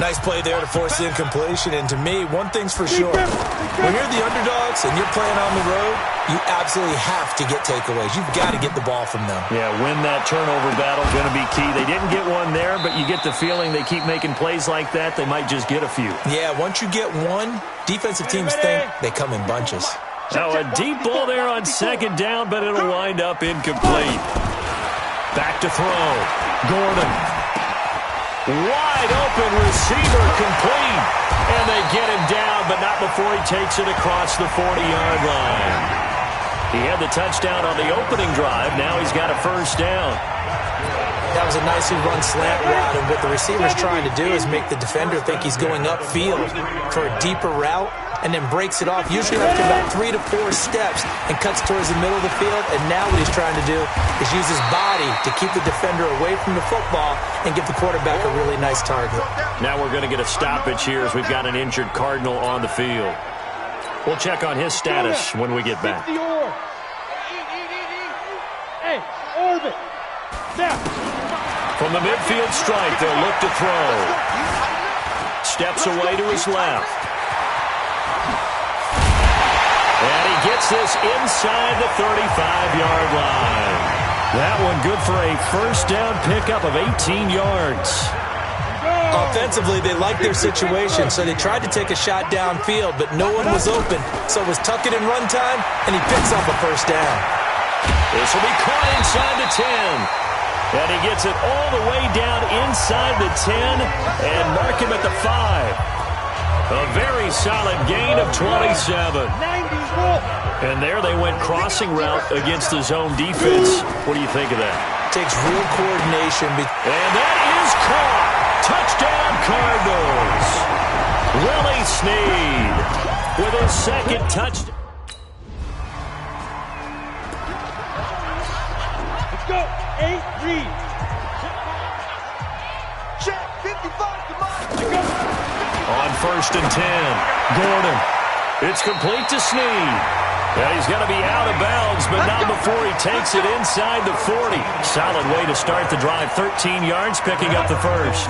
Nice play there to force the incompletion. And to me, one thing's for sure. When you're the underdogs and you're playing on the road, you absolutely have to get takeaways. You've got to get the ball from them. Yeah, win that turnover battle is going to be key. They didn't get one there, but you get the feeling they keep making plays like that, they might just get a few. Yeah, once you get one, defensive teams think they come in bunches. Now a deep ball there on second down, but it'll wind up incomplete. Back to throw. Gordon. Wide open receiver complete. And they get him down, but not before he takes it across the 40-yard line. He had the touchdown on the opening drive. Now he's got a first down. That was a nicely run slant route, and what the receiver's trying to do is make the defender think he's going upfield for a deeper route and then breaks it off, usually after about 3 to 4 steps, and cuts towards the middle of the field. And now what he's trying to do is use his body to keep the defender away from the football and give the quarterback a really nice target. Now we're going to get a stoppage here as we've got an injured Cardinal on the field. We'll check on his status when we get back. Hey, orbit. Now. From the midfield stripe, they'll look to throw. Steps away to his left. And he gets this inside the 35-yard line. That one good for a first down pickup of 18 yards. Offensively, they liked their situation, so they tried to take a shot downfield, but no one was open. So it was tuck it in run time, and he picks up a first down. This will be caught inside the 10. And he gets it all the way down inside the 10 and mark him at the 5. A very solid gain of 27. And there they went crossing route against the zone defense. What do you think of that? Takes real coordination. And that is caught. Touchdown Cardinals. Willie Snead with his second touchdown. Let's go. 8 read. Check 55 to mine. On first and 10, Gordon. It's complete to Snead. Yeah, he's got to be out of bounds, but not before before he takes it inside the 40. Solid way to start the drive. 13 yards, picking up the first.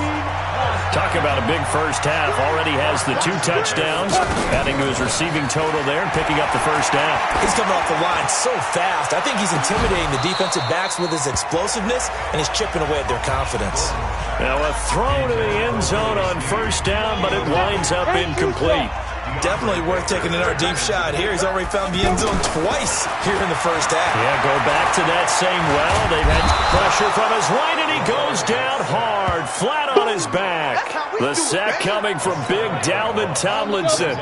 Talk about a big first half. Already has the 2 touchdowns, adding to his receiving total there and picking up the first down. He's coming off the line so fast. I think he's intimidating the defensive backs with his explosiveness, and he's chipping away at their confidence. Now a throw to the end zone on first down, but it winds up incomplete. Definitely worth taking another deep shot here. He's already found the end zone twice here in the first half. Yeah, go back to that same well. They've had pressure from his right, and he goes down hard, flat on his back. The sack coming from big Dalvin Tomlinson.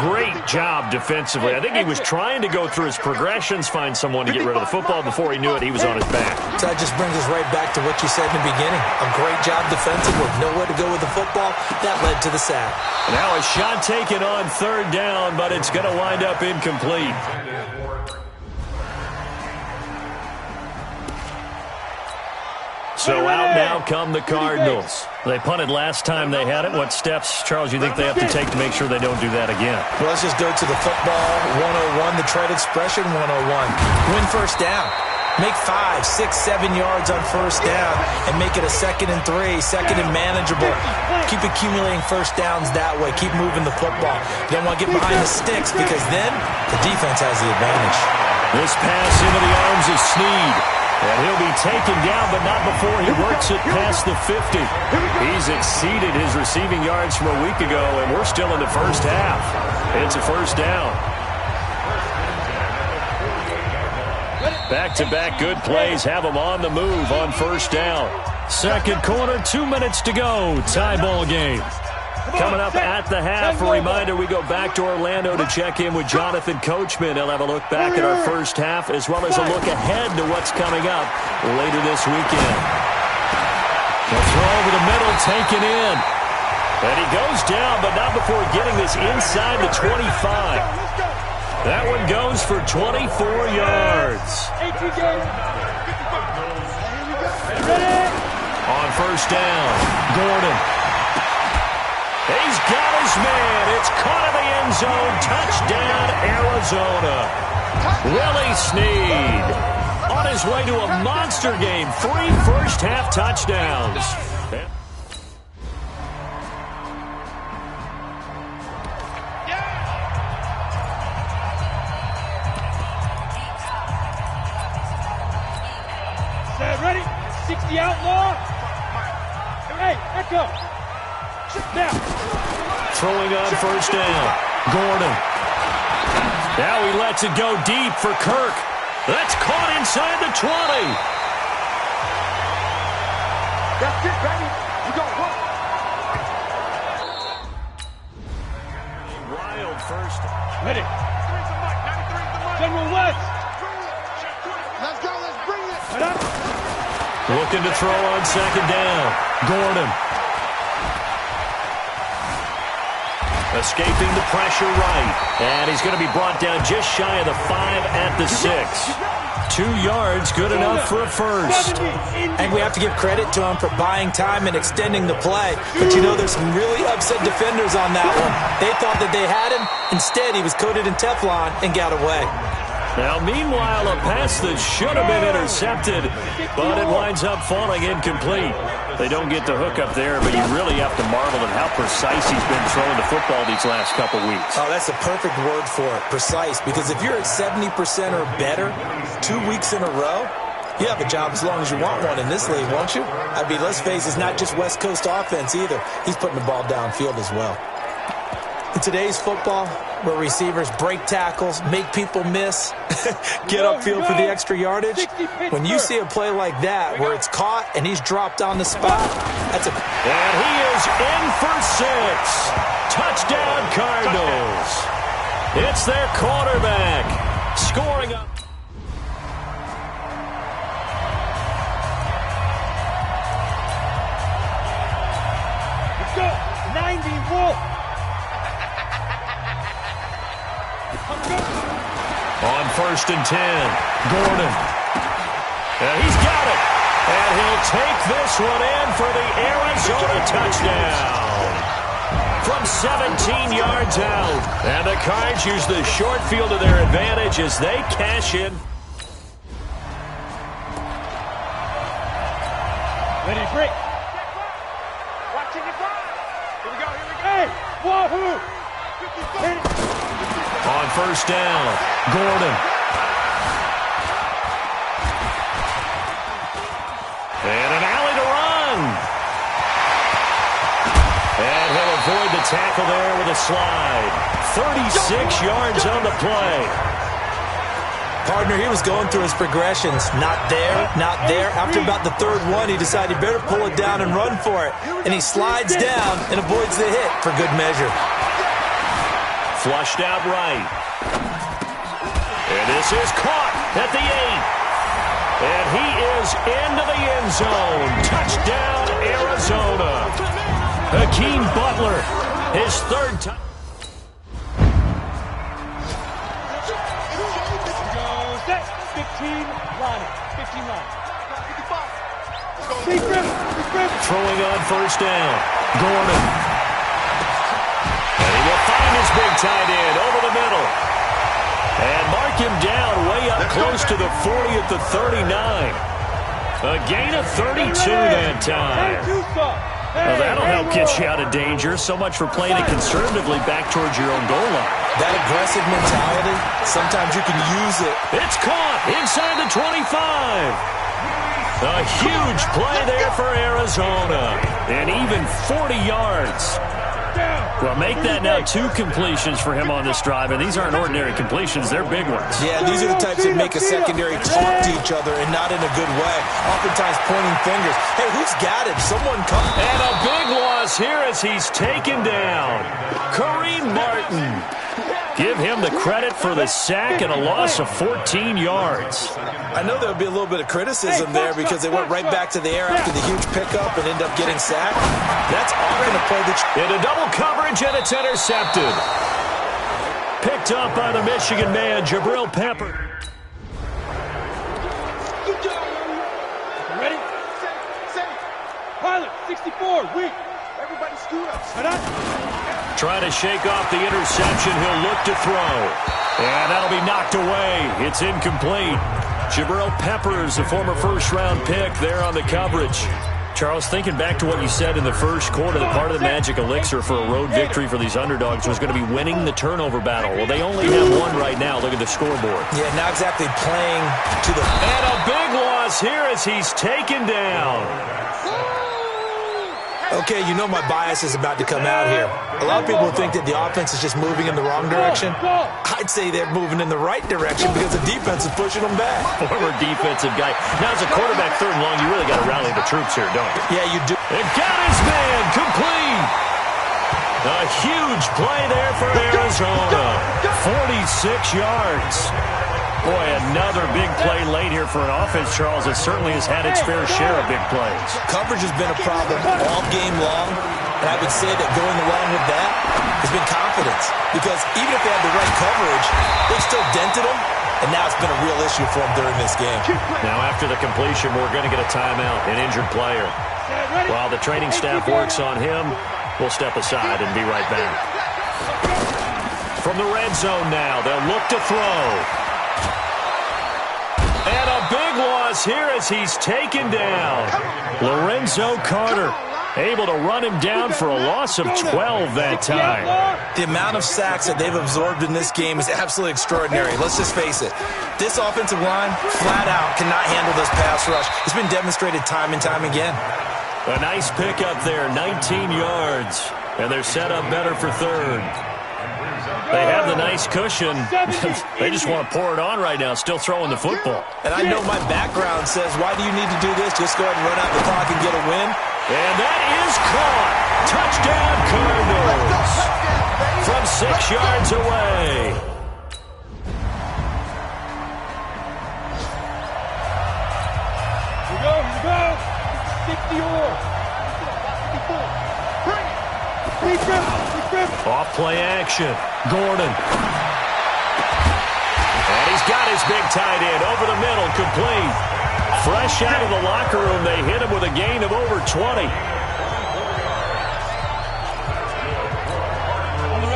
Great job defensively. I think he was trying to go through his progressions, find someone to get rid of the football. Before he knew it, he was on his back. So that just brings us right back to what you said in the beginning. A great job defensively with nowhere to go with the football. That led to the sack. Now a shot taken on third down, but it's going to wind up incomplete. So out now come the Cardinals. They punted last time they had it. What steps, Charles, you think they have to take to make sure they don't do that again? Well, let's just go to the football 101, the trade expression 101. Win first down. Make 5, 6, 7 yards on first down and make it a 2nd and 3, 2nd and manageable. Keep accumulating first downs that way. Keep moving the football. You don't want to get behind the sticks because then the defense has the advantage. This pass into the arms of Snead. And he'll be taken down, but not before he works it past the 50. He's exceeded his receiving yards from a week ago, and we're still in the first half. It's a first down. Back-to-back good plays have him on the move on first down. Second quarter, 2 minutes to go. Tie ball game. Coming up at the half, a reminder, we go back to Orlando to check in with Jonathan Coachman. He'll have a look back at our first half as well as a look ahead to what's coming up later this weekend. The throw over the middle taken in. And he goes down, but not before getting this inside the 25. That one goes for 24 yards. On first down, Gordon. He's got his man. It's caught in the end zone. Touchdown, Arizona. Willie Snead on his way to a monster game. 3 first-half touchdowns. Ready? 60 outlaw. Hey, let's go. Now. Throwing on first down. Gordon. Now he lets it go deep for Kirk. That's caught inside the 20. That's it, baby. You got one. Wild first. Ready. General West. Let's go. Let's bring it. Looking to throw on second down. Gordon. Escaping the pressure right. And he's going to be brought down just shy of the 5 at the 6. 2 yards, good enough for a first. And we have to give credit to him for buying time and extending the play. But you know, there's some really upset defenders on that one. They thought that they had him. Instead, he was coated in Teflon and got away. Now, meanwhile, a pass that should have been intercepted, but it winds up falling incomplete. They don't get the hook up there, but you really have to marvel at how precise he's been throwing the football these last couple weeks. Oh, that's a perfect word for it, precise, because if you're at 70% or better 2 weeks in a row, you have a job as long as you want one in this league, won't you? I mean, let's face it, it's not just West Coast offense either. He's putting the ball downfield as well. In today's football, where receivers break tackles, make people miss, get upfield for the extra yardage, when you see a play like that where it's caught and he's dropped on the spot, that's a... And he is in for 6. Touchdown, Cardinals. It's their quarterback scoring up. Let's go. 90 Wolf. On first and 10, Gordon. And he's got it. And he'll take this one in for the Arizona touchdown. From 17 yards out. And the Cards use the short field to their advantage as they cash in. Ready, break. Watching it fly. Here we go, here we go. Hey, wahoo! On first down, Gordon. And an alley to run. And he'll avoid the tackle there with a slide. 36 yards on the play. Partner, he was going through his progressions. Not there, not there. After about the third one, he decided he better pull it down and run for it. And he slides down and avoids the hit for good measure. Flushed out right. And this is caught at the 8. And he is into the end zone. Touchdown, Arizona. Hakeem Butler, his third time. 15 line. Throwing on first down. Gordon. And he will find his big tight end over the middle. And mark him down way up close to the 40 at the 39. A gain of 32 that time. Well, that'll help get you out of danger. So much for playing it conservatively back towards your own goal line. That aggressive mentality, sometimes you can use it. It's caught inside the 25. A huge play there for Arizona. And even 40 yards. Well, make that now 2 completions for him on this drive, and these aren't ordinary completions. They're big ones. Yeah, these are the types that make a secondary talk to each other and not in a good way. Oftentimes pointing fingers. Hey, who's got it? Someone come. And a big loss here as he's taken down. Kareem Martin. Give him the credit for the sack and a loss of 14 yards. I know there would be a little bit of criticism there because they went right back to the air after the huge pickup and end up getting sacked. That's often a play that into double coverage, and it's intercepted. Picked up by the Michigan man, Jabril Pepper. Ready? Pilot, 64, weak. Everybody scoot up. Trying to shake off the interception. He'll look to throw. And that'll be knocked away. It's incomplete. Jabril Peppers, a former first-round pick there on the coverage. Charles, thinking back to what you said in the first quarter, that part of the magic elixir for a road victory for these underdogs was going to be winning the turnover battle. Well, they only have one right now. Look at the scoreboard. Yeah, not exactly playing to the... And a big loss here as he's taken down. Okay, you know my bias is about to come out here. A lot of people think that the offense is just moving in the wrong direction. I'd say they're moving in the right direction because the defense is pushing them back. Former defensive guy. Now, as a quarterback, third and long, you really got to rally the troops here, don't you? Yeah, you do. And got his man complete. A huge play there for Arizona. 46 yards. Boy, another big play late here for an offense, Charles, that certainly has had its fair share of big plays. Coverage has been a problem all game long, and I would say that going along with that has been confidence. Because even if they had the right coverage, they still dented them, and now it's been a real issue for them during this game. Now, after the completion, we're going to get a timeout, an injured player. While the training staff works on him, we'll step aside and be right back. From the red zone now, they'll look to throw. And a big loss here as he's taken down. Lorenzo Carter able to run him down for a loss of 12 that time. The amount of sacks that they've absorbed in this game is absolutely extraordinary. Let's just face it. This offensive line, flat out, cannot handle this pass rush. It's been demonstrated time and time again. A nice pickup there, 19 yards. And they're set up better for third. They have the nice cushion. They just want to pour it on right now, still throwing the football. And I know my background says, why do you need to do this? Just go ahead and run out the clock and get a win. And that is caught. Touchdown, Cardinals. From 6 yards away. Here we go. 60 Off play action. Gordon. And he's got his big tight end over the middle, complete. Fresh out of the locker room, they hit him with a gain of over 20.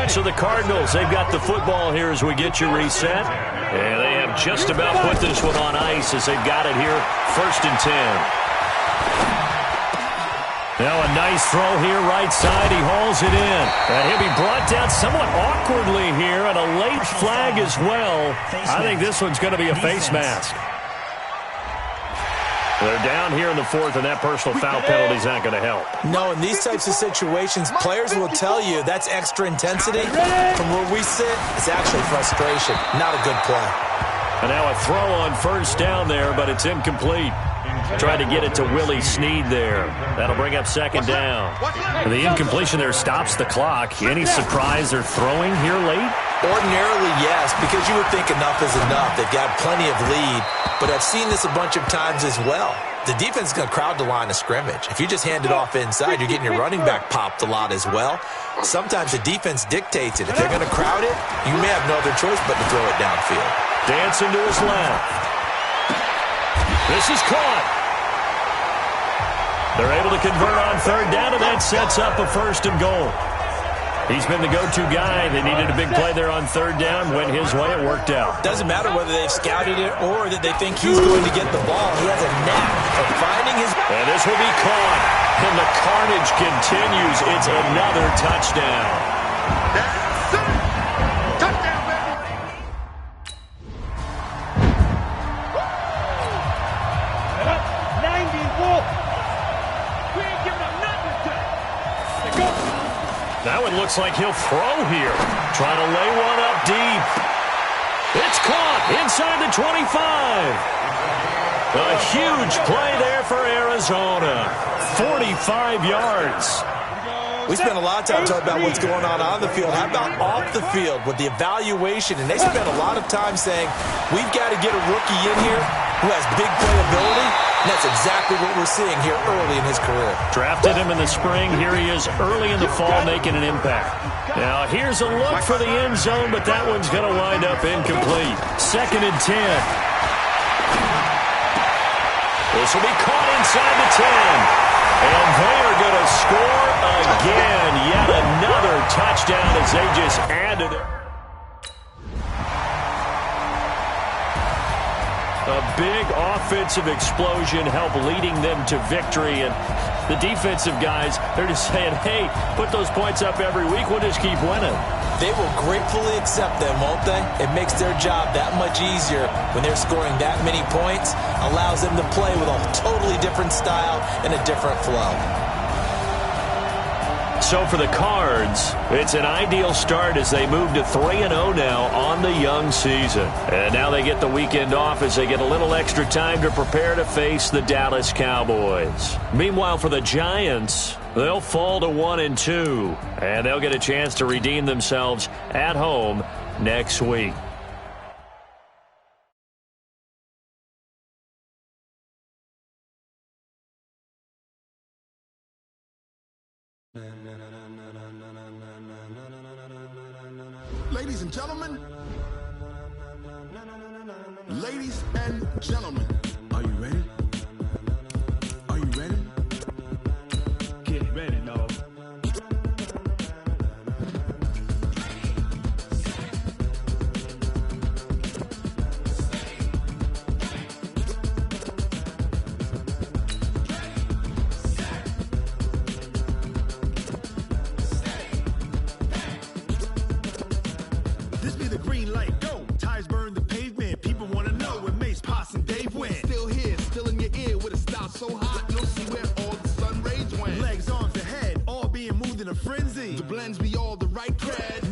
So the Cardinals, they've got the football here as we get you reset. And they have just about put this one on ice as they've got it here, 1st and 10. Now a nice throw here, right side. He hauls it in. And he'll be brought down somewhat awkwardly here, and a late flag as well. I think this one's going to be a face mask. They're down here in the fourth, and that personal foul penalty is not going to help. No, in these types of situations, players will tell you that's extra intensity. From where we sit, it's actually frustration. Not a good play. And now a throw on first down there, but it's incomplete. Tried to get it to Willie Snead there. That'll bring up second down. The incompletion there stops the clock. Any surprise they're throwing here late? Ordinarily, yes, because you would think enough is enough. They've got plenty of lead, but I've seen this a bunch of times as well. The defense is going to crowd the line of scrimmage. If you just hand it off inside, you're getting your running back popped a lot as well. Sometimes the defense dictates it. If they're going to crowd it, you may have no other choice but to throw it downfield. Dancing to his left. This is caught. They're able to convert on third down, and that sets up a first and goal. He's been the go-to guy. They needed a big play there on third down. Went his way. It worked out. Doesn't matter whether they've scouted it or that they think he's going to get the ball. He has a knack of finding his... And this will be caught. And the carnage continues. It's another touchdown. Touchdown, baby! Now it looks like he'll throw here. Trying to lay one up deep. It's caught inside the 25. A huge play there for Arizona. 45 yards. We spent a lot of time talking about what's going on the field. How about off the field with the evaluation? And they spent a lot of time saying, we've got to get a rookie in here who has big playability. And that's exactly what we're seeing here early in his career. Drafted him in the spring. Here he is early in the fall making an impact. Now here's a look for the end zone, but that one's going to wind up incomplete. 2nd and 10. This will be caught inside the 10. And they are going to score again. Yet another touchdown as they just added it. A big offensive explosion helped leading them to victory. And the defensive guys, they're just saying, hey, put those points up every week. We'll just keep winning. They will gratefully accept them, won't they? It makes their job that much easier when they're scoring that many points. Allows them to play with a totally different style and a different flow. So for the Cards, it's an ideal start as they move to 3-0 now on the young season. And now they get the weekend off as they get a little extra time to prepare to face the Dallas Cowboys. Meanwhile, for the Giants, they'll fall to 1-2, and they'll get a chance to redeem themselves at home next week. Ladies and gentlemen, ladies and gentlemen, are you ready? Are you ready? Get ready, dog. This be the green light, go. Tires burn the pavement. People want to know where Mace, Poss, and Dave went. Still here, still in your ear with a style so hot. No see where all the sun rays went. Legs, arms, and head, all being moved in a frenzy. The blends be all the right cred.